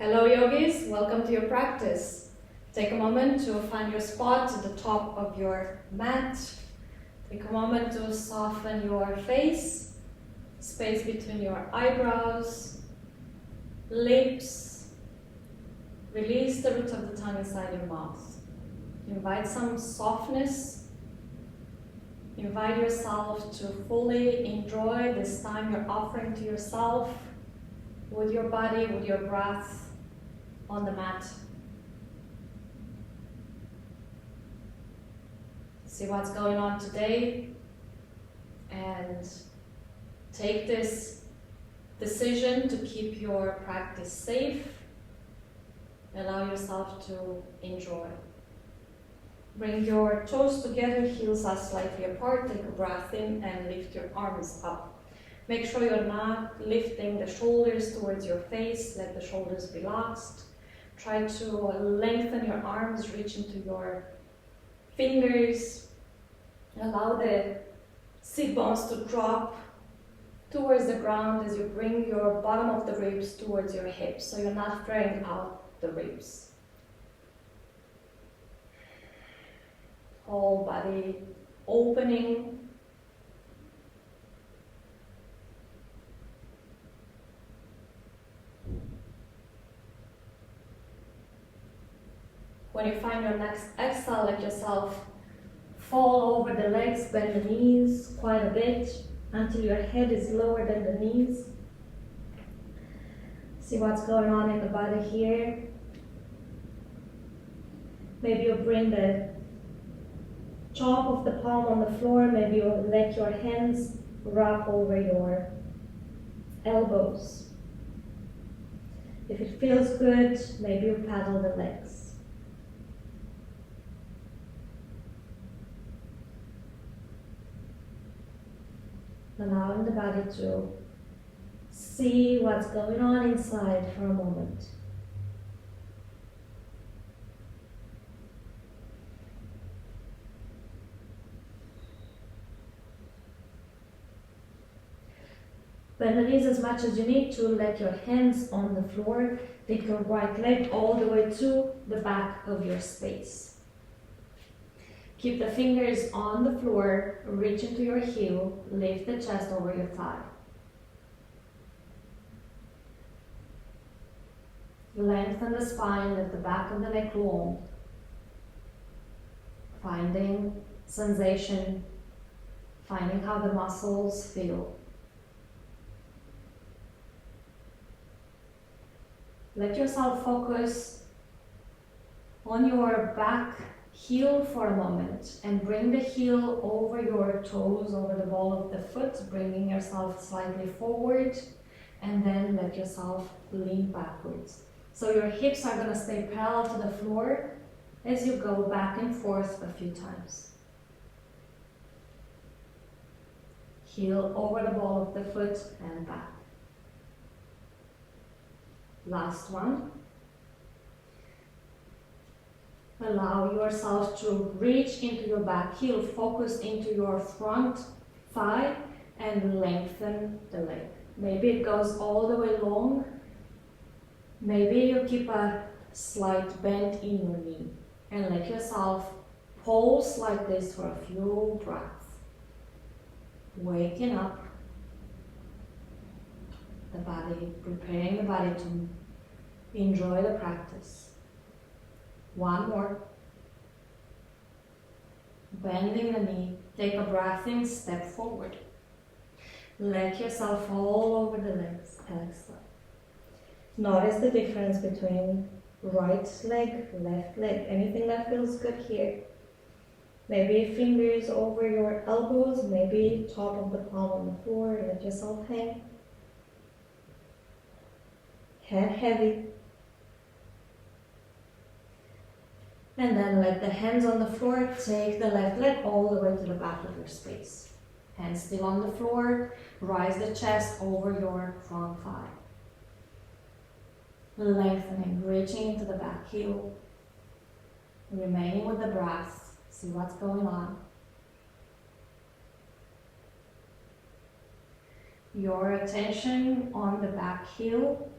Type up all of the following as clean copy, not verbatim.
Hello yogis, welcome to your practice. Take a moment to find your spot at the top of your mat. Take a moment to soften your face, space between your eyebrows, lips. Release the root of the tongue inside your mouth. Invite some softness. Invite yourself to fully enjoy this time you're offering to yourself with your body, with your breath on the mat. See what's going on today and take this decision to keep your practice safe. Allow yourself to enjoy. Bring your toes together, heels are slightly apart. Take a breath in and lift your arms up. Make sure you're not lifting the shoulders towards your face. Let the shoulders be relaxed. Try to lengthen your arms, reach into your fingers. Allow the sit bones to drop towards the ground as you bring your bottom of the ribs towards your hips, so you're not flaring out the ribs. Whole body opening. When you find your next exhale, let yourself fall over the legs, bend the knees quite a bit until your head is lower than the knees. See what's going on in the body here. Maybe you bring the top of the palm on the floor. Maybe you let your hands wrap over your elbows. If it feels good, maybe you paddle the legs. Allowing the body to see what's going on inside for a moment. Bend the knees as much as you need to. Let your hands on the floor. Take your right leg all the way to the back of your space. Keep the fingers on the floor, reach into your heel, lift the chest over your thigh. Lengthen the spine, let the back of the neck long. Finding sensation, finding how the muscles feel. Let yourself focus on your back heel for a moment and bring the heel over your toes, over the ball of the foot, bringing yourself slightly forward, and then let yourself lean backwards. So your hips are going to stay parallel to the floor as you go back and forth a few times. Heel over the ball of the foot and back. Last one. Allow yourself to reach into your back heel, focus into your front thigh and lengthen the leg. Maybe it goes all the way long. Maybe you keep a slight bend in your knee and let yourself pulse like this for a few breaths. Waking up the body, preparing the body to enjoy the practice. One more. Bending the knee, take a breath in, step forward. Let yourself fall over the legs, exhale. Notice the difference between right leg, left leg, anything that feels good here. Maybe fingers over your elbows, maybe top of the palm on the floor, let yourself hang. Head heavy. And then let the hands on the floor, take the left leg all the way to the back of your space. Hands still on the floor, rise the chest over your front thigh. Lengthening, reaching into the back heel. Remaining with the breath, see what's going on. Your attention on the back heel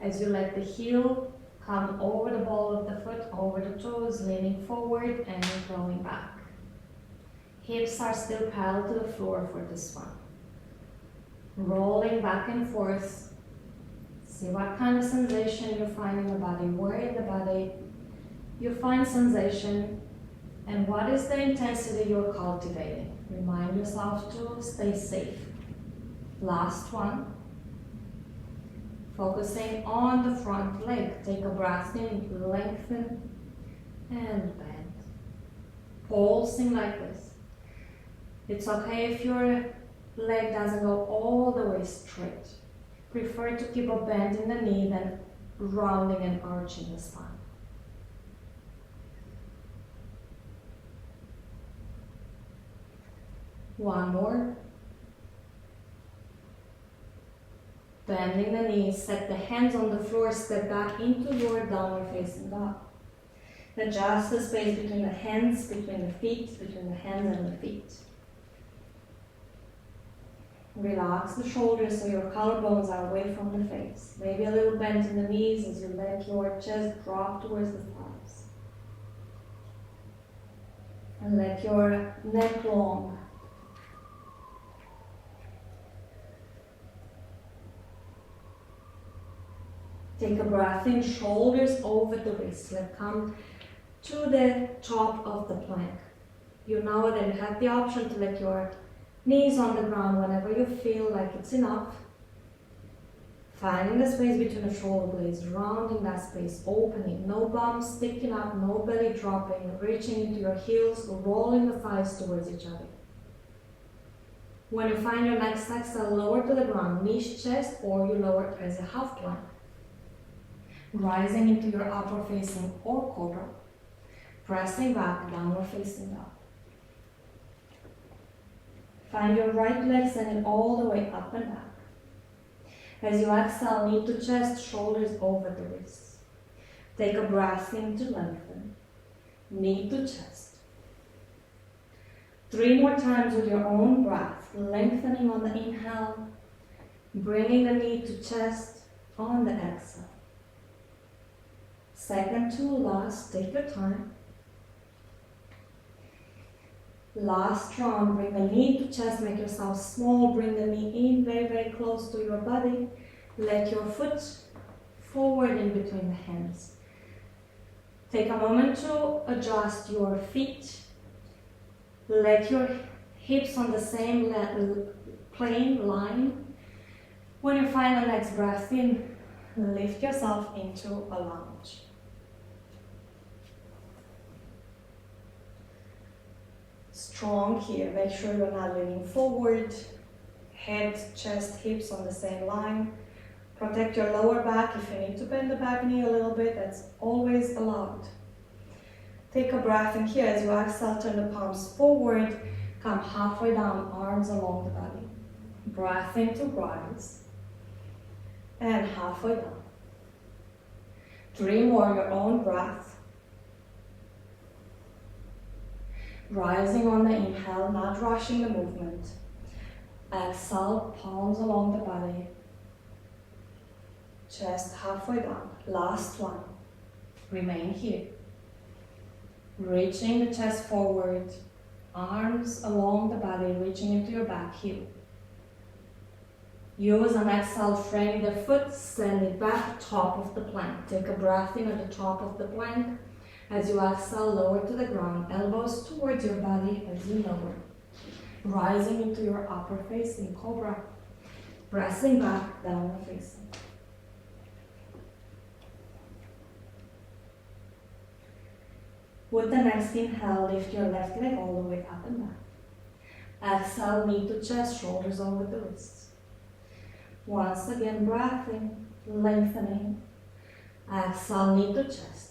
As you let the heel come over the ball of the foot, over the toes, leaning forward and going back. Hips are still parallel to the floor for this one. Rolling back and forth. See what kind of sensation you find in the body, where in the body you find sensation, and what is the intensity you're cultivating. Remind yourself to stay safe. Last one. Focusing on the front leg. Take a breath in, lengthen and bend. Pulsing like this. It's okay if your leg doesn't go all the way straight. Prefer to keep a bend in the knee than rounding and arching the spine. One more. Bending the knees, set the hands on the floor, step back into your downward facing dog. Adjust the space between the hands, between the feet, between the hands and the feet. Relax the shoulders so your collarbones are away from the face. Maybe a little bend in the knees as you let your chest drop towards the thighs. And let your neck long. Take a breath in, shoulders over the wrists. Let's come to the top of the plank. You know that you have the option to let your knees on the ground whenever you feel like it's enough. Finding the space between the shoulder blades, rounding that space, opening, no bums sticking up, no belly dropping, reaching into your heels, rolling the thighs towards each other. When you find your next exhale, lower to the ground, knees, chest, or you lower as a half plank. Rising into your upper facing or cobra, pressing back, downward facing dog. Find your right leg sending all the way up and back. As you exhale, knee to chest, shoulders over the wrists. Take a breath in to lengthen, knee to chest. 3 more times with your own breath, lengthening on the inhale, bringing the knee to chest on the exhale. Second to last, take your time. Last round, bring the knee to chest, make yourself small, bring the knee in very, very close to your body. Let your foot forward in between the hands. Take a moment to adjust your feet. Let your hips on the same plane line. When you find the next breath in, lift yourself into a lunge. Strong here, make sure you're not leaning forward, head, chest, hips on the same line. Protect your lower back. If you need to bend the back knee a little bit, that's always allowed. Take a breath in here. As you exhale, turn the palms forward, come halfway down, arms along the body. Breath in to rise, and halfway down. 3 more, your own breath. Rising on the inhale, not rushing the movement. Exhale, palms along the body. Chest halfway down. Last one. Remain here. Reaching the chest forward. Arms along the body, reaching into your back heel. Use an exhale, frame the foot, send it back, top of the plank. Take a breath in at the top of the plank. As you exhale, lower to the ground, elbows towards your body as you lower. Rising into your upper facing cobra. Pressing back, downward facing. With the next inhale, lift your left leg all the way up and back. Exhale, knee to chest, shoulders over the wrists. Once again, breath in, lengthening. Exhale, knee to chest.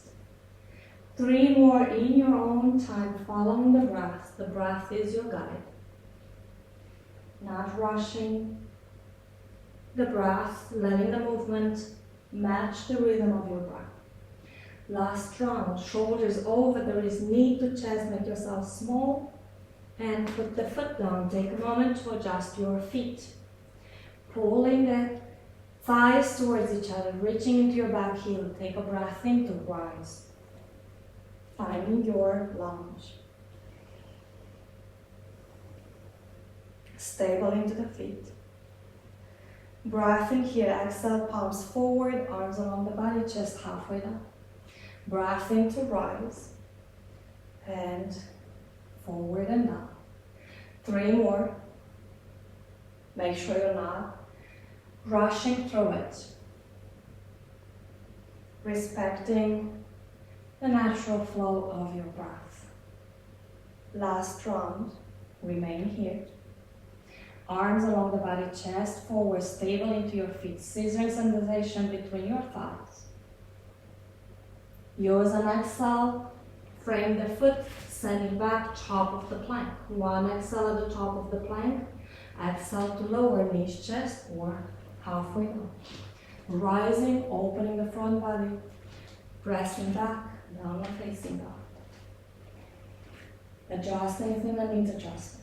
3 more in your own time, following the breath. The breath is your guide. Not rushing the breath, letting the movement match the rhythm of your breath. Last round, shoulders over the wrist, knee to chest, make yourself small, and put the foot down. Take a moment to adjust your feet. Pulling the Thighs towards each other, reaching into your back heel. Take a breath in to rise. Finding your lunge. Stable into the feet. Breath in here, exhale, palms forward, arms along the body, chest halfway down. Breath in to rise. And forward and down. 3 more. Make sure you're not rushing through it. Respecting the natural flow of your breath. Last round. Remain here. Arms along the body, chest forward, stable into your feet. Scissors sensation between your thighs. Use an exhale. Frame the foot, send it back, top of the plank. One exhale at the top of the plank. Exhale to lower knees, chest, or halfway down. Rising, opening the front body. Pressing back, downward facing dog. Adjust anything that needs adjustment.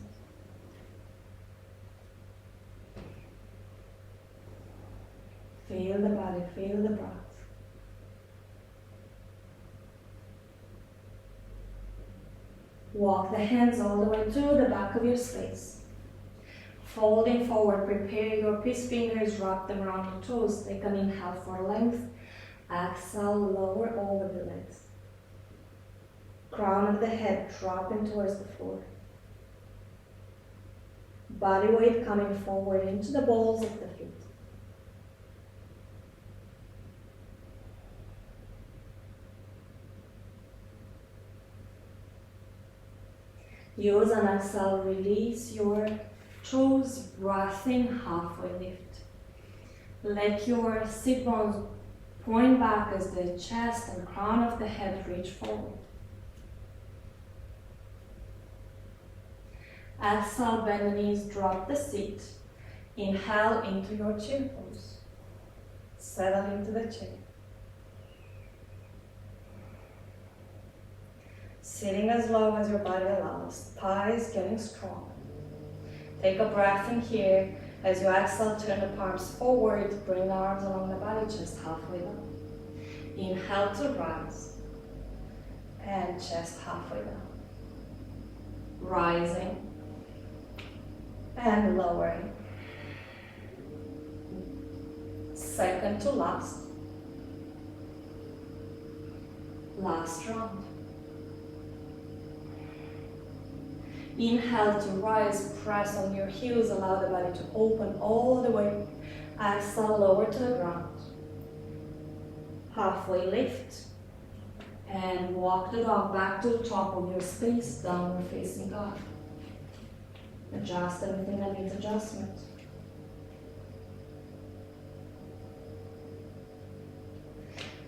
Feel the body, feel the breath. Walk the hands all the way to the back of your space. Folding forward, prepare your peace fingers, wrap them around your toes. Take an inhale for length. Exhale, lower over the legs. Crown of the head dropping towards the floor. Body weight coming forward into the balls of the feet. Use an exhale, release your toes, breath in, halfway lift. Let your sit bones point back as the chest and crown of the head reach forward. Exhale, bend the knees, drop the seat. Inhale into your chin pose. Settle into the chair. Sitting as low as your body allows, thighs getting strong. Take a breath in here. As you exhale, turn the palms forward, bring the arms along the body, chest halfway down. Inhale to rise, and chest halfway down. Rising, and lowering. Second to last. Last round. Inhale to rise, press on your heels, allow the body to open all the way. Exhale, lower to the ground. Halfway lift. And walk the dog back to the top of your space, downward facing dog. Adjust everything that needs adjustment.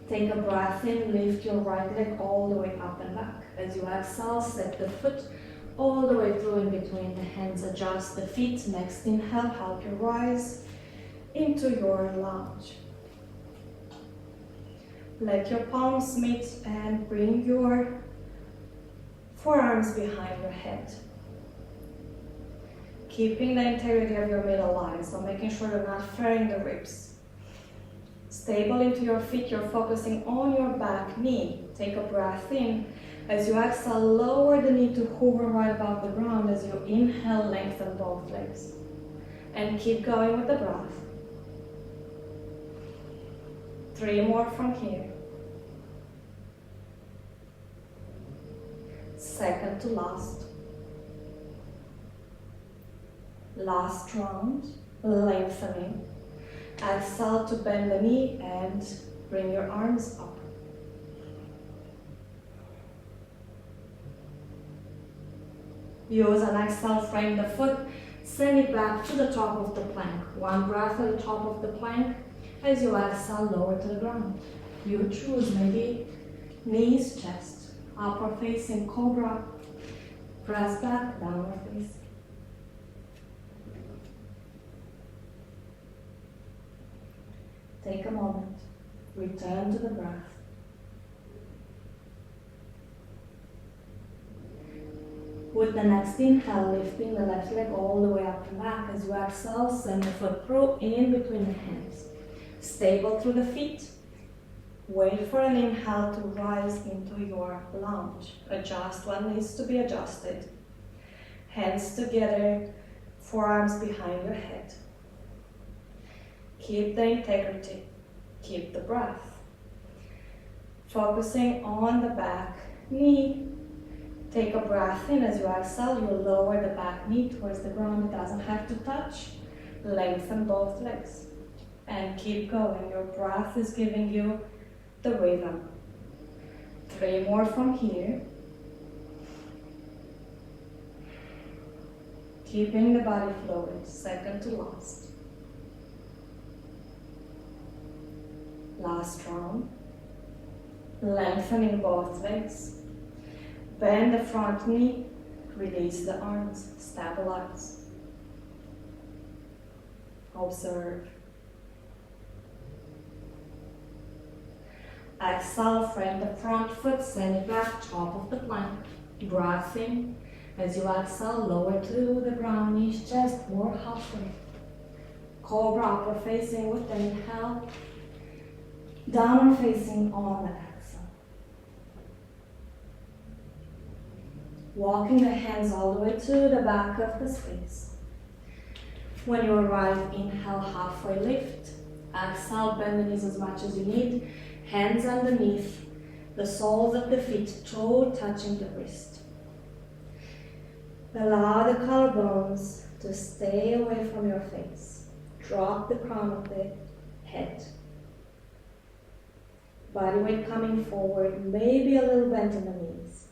Take a breath in, lift your right leg all the way up and back. As you exhale, set the foot all the way through in between the hands. Adjust the feet. Next inhale, help you rise into your lunge. Let your palms meet and bring your forearms behind your head. Keeping the integrity of your middle line, so making sure you're not flaring the ribs. Stable into your feet, you're focusing on your back knee. Take a breath in. As you exhale, lower the knee to hover right above the ground. As you inhale, lengthen both legs. And keep going with the breath. 3 more from here. Second to last. Last round, lengthening. Exhale to bend the knee and bring your arms up. Use an exhale, frame the foot, send it back to the top of the plank. One breath at the top of the plank. As you exhale, lower to the ground. You choose maybe knees, chest, upward facing cobra, press back, downward facing. Take a moment, return to the breath. With the next inhale, lifting the left leg all the way up and back. As you exhale, send the foot through in between the hands. Stable through the feet. Wait for an inhale to rise into your lunge. Adjust what needs to be adjusted. Hands together, forearms behind your head. Keep the integrity. Keep the breath. Focusing on the back knee. Take a breath in. As you exhale, you lower the back knee towards the ground. It doesn't have to touch. Lengthen both legs. And keep going. Your breath is giving you the rhythm. 3 more from here. Keeping the body flowing, second to last. Last round. Lengthening both legs. Bend the front knee, release the arms, stabilize. Observe. Exhale, frame the front foot, send it back, top of the plank. Breath in. As you exhale, lower to the ground, knees, chest, or halfway. Cobra, upward facing with the inhale. Downward facing on the exhale. Walking the hands all the way to the back of the space. When you arrive, inhale, halfway lift. Exhale, bend the knees as much as you need. Hands underneath the soles of the feet, toe touching the wrist. Allow the collarbones to stay away from your face. Drop the crown of the head. Body weight coming forward, maybe a little bend in the knees.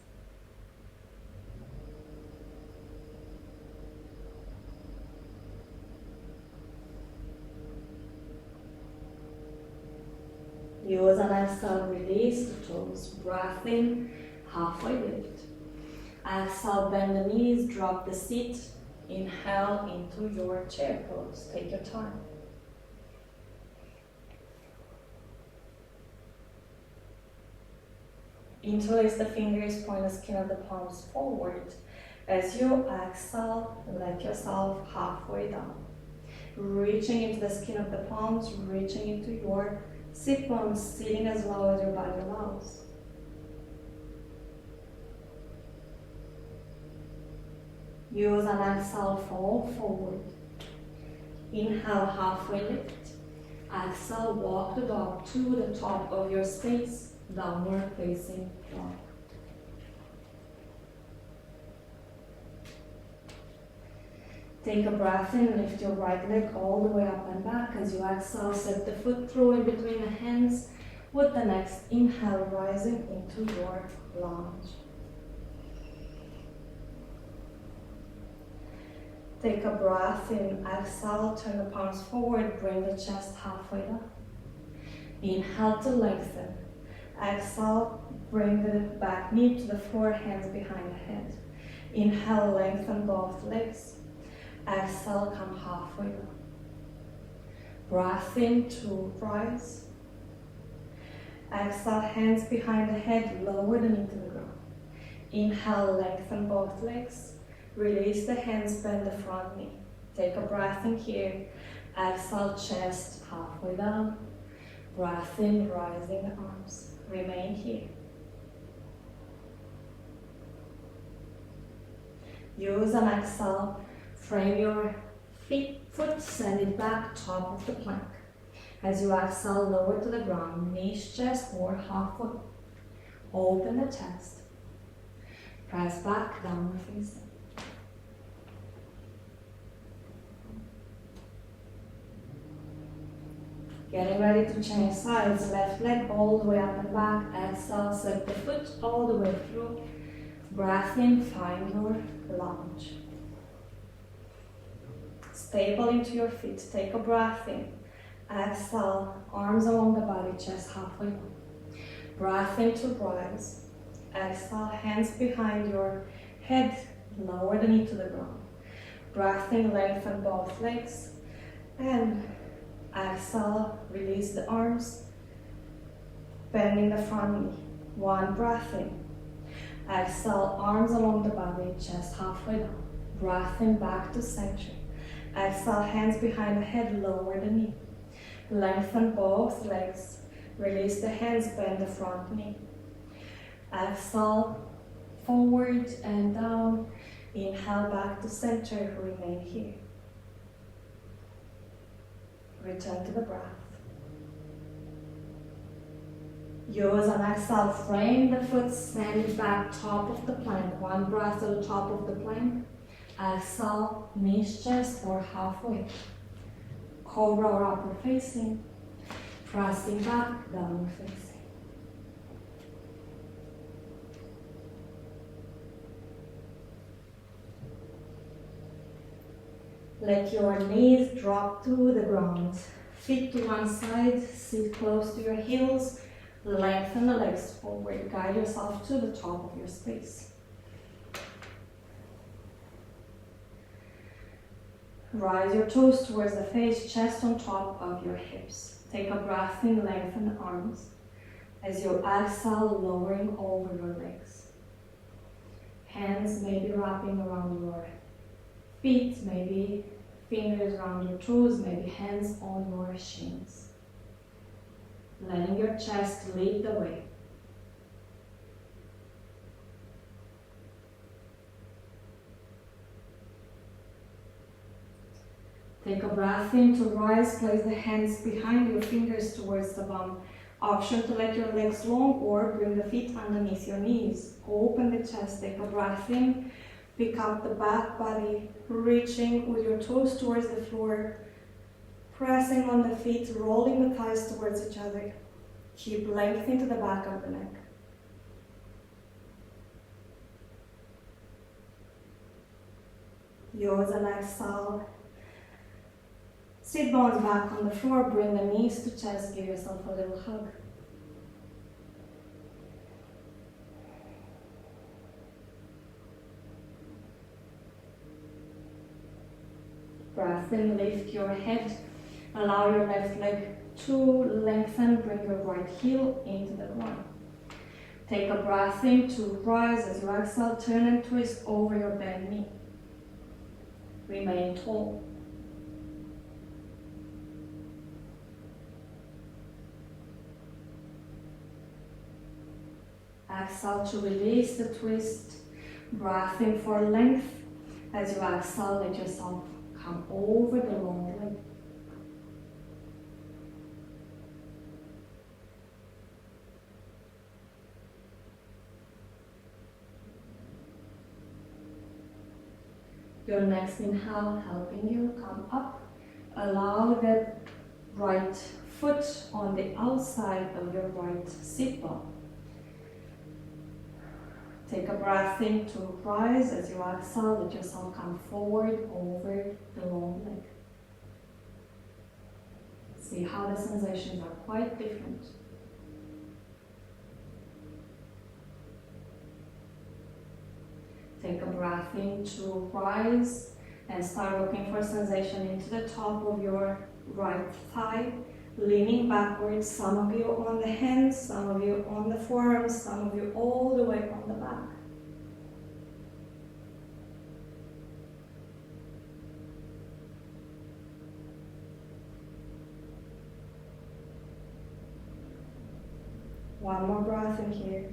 Use an exhale, release the toes. Breath in, halfway lift. Exhale, bend the knees, drop the seat. Inhale into your chair pose. Take your time. Interlace the fingers, point the skin of the palms forward. As you exhale, let yourself halfway down. Reaching into the skin of the palms, reaching into your sit bones, sitting as low as your body allows. Use an exhale, fall forward. Inhale, halfway lift. Exhale, walk the dog to the top of your space, downward facing dog. Take a breath in, lift your right leg all the way up and back. As you exhale, set the foot through in between the hands with the next inhale rising into your lunge. Take a breath in, exhale, turn the palms forward, bring the chest halfway down. Inhale to lengthen. Exhale, bring the back knee to the floor, hands behind the head. Inhale, lengthen both legs. Exhale, come halfway down. Breath in to rise. Exhale, hands behind the head, lower the knee to the ground. Inhale, lengthen both legs. Release the hands, bend the front knee. Take a breath in here. Exhale, chest halfway down. Breath in, rising the arms. Remain here. Use an exhale. Frame your foot, send it back, top of the plank. As you exhale, lower to the ground, knees, chest, or halfway. Open the chest. Press back, downward facing. Getting ready to change sides. Left leg all the way up and back. Exhale, set the foot all the way through. Breath in, find your lunge. Stable into your feet. Take a breath in. Exhale, arms along the body, chest halfway down. Breath in to rise. Exhale, hands behind your head, lower the knee to the ground. Breath in, lengthen both legs. And exhale, release the arms, bending the front knee. One breath in. Exhale, arms along the body, chest halfway down. Breath in, back to center. Exhale, hands behind the head, lower the knee. Lengthen both legs. Release the hands, bend the front knee. Exhale, forward and down. Inhale back to center, remain here. Return to the breath. Use an exhale, frame the foot, send it back, top of the plank. One breath to the top of the plank. Exhale, knees, chest, or halfway. Cobra or upper facing. Pressing back, downward facing. Let your knees drop to the ground. Feet to one side, sit close to your heels. Lengthen the legs forward. Guide yourself to the top of your space. Rise your toes towards the face, chest on top of your hips. Take a breath in, lengthen the arms. As you exhale, lowering over your legs. Hands may be wrapping around your feet, maybe fingers around your toes, maybe hands on your shins. Letting your chest lead the way. Take a breath in to rise, place the hands behind your fingers towards the bum. Option to let your legs long or bring the feet underneath your knees. Open the chest, take a breath in, pick up the back body, reaching with your toes towards the floor, pressing on the feet, rolling the thighs towards each other. Keep lengthening to the back of the neck. Use an exhale. Sit bones back on the floor, bring the knees to chest, give yourself a little hug. Breath in, lift your head, allow your left leg to lengthen, bring your right heel into the ground. Take a breath in to rise. As you exhale, turn and twist over your bent knee. Remain tall. Exhale to release the twist. Breath in for length. As you exhale, let yourself come over the long leg. Your next inhale helping you come up. Allow the right foot on the outside of your right sit bone. Take a breath in to rise. As you exhale, let yourself come forward over the long leg. See how the sensations are quite different. Take a breath in to rise and start looking for sensation into the top of your right thigh, leaning backwards, some of you on the hands, some of you on the forearms, some of you all the way on the back. One more breath in here.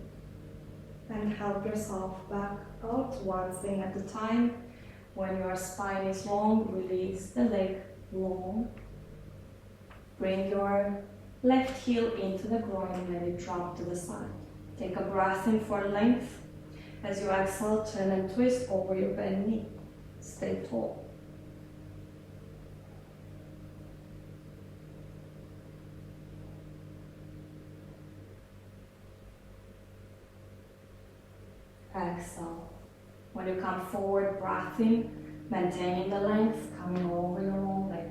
And help yourself back out, one thing at a time. When your spine is long, release the leg long. Bring your left heel into the groin, let it drop to the side. Take a breath in for length. As you exhale, turn and twist over your bent knee. Stay tall. Exhale. When you come forward, breath in, maintaining the length, coming over your long leg.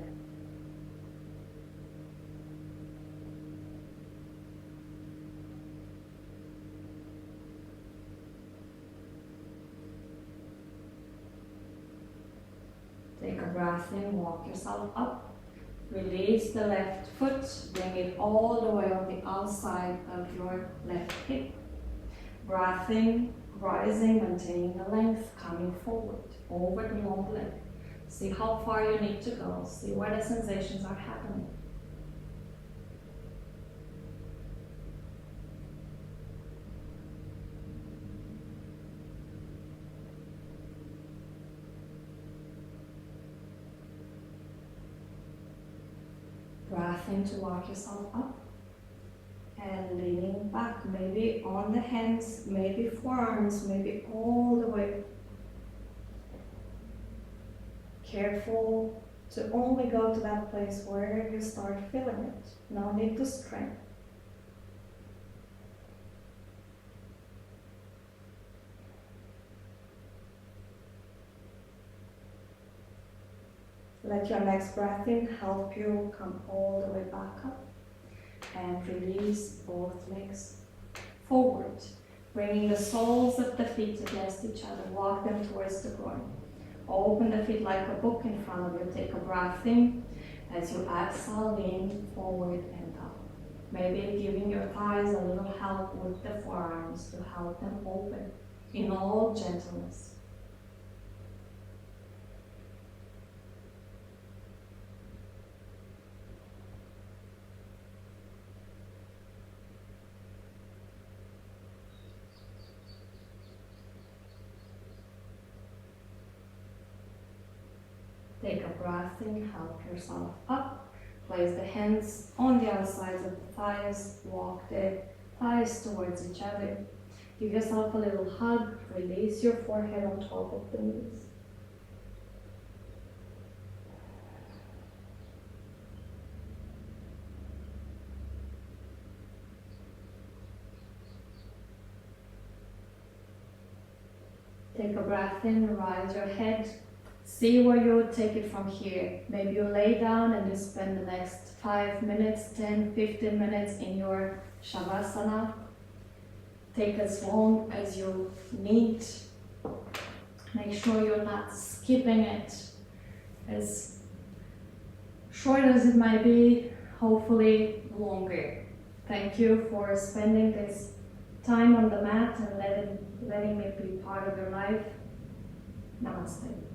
Take a breath in, walk yourself up. Release the left foot, bring it all the way on the outside of your left hip. Breath in, rising, maintaining the length, coming forward, over the long leg. See how far you need to go. See where the sensations are happening. breathing to walk yourself up. And leaning back, maybe on the hands, maybe forearms, maybe all the way. Careful to only go to that place where you start feeling it. No need to strain. Let your next breath in help you come all the way back up. And release both legs forward, bringing the soles of the feet against each other. Walk them towards the groin. Open the feet like a book in front of you. Take a breath in. As you exhale, lean forward and up. Maybe giving your thighs a little help with the forearms to help them open in all gentleness. Take a breath in, help yourself up. Place the hands on the outsides of the thighs. Walk the thighs towards each other. Give yourself a little hug. Release your forehead on top of the knees. Take a breath in, rise your head. See where you would take it from here. Maybe you lay down and you spend the next 5 minutes, 10, 15 minutes in your Shavasana. Take as long as you need. Make sure you're not skipping it. As short as it might be, hopefully longer. Thank you for spending this time on the mat and letting me be part of your life. Namaste.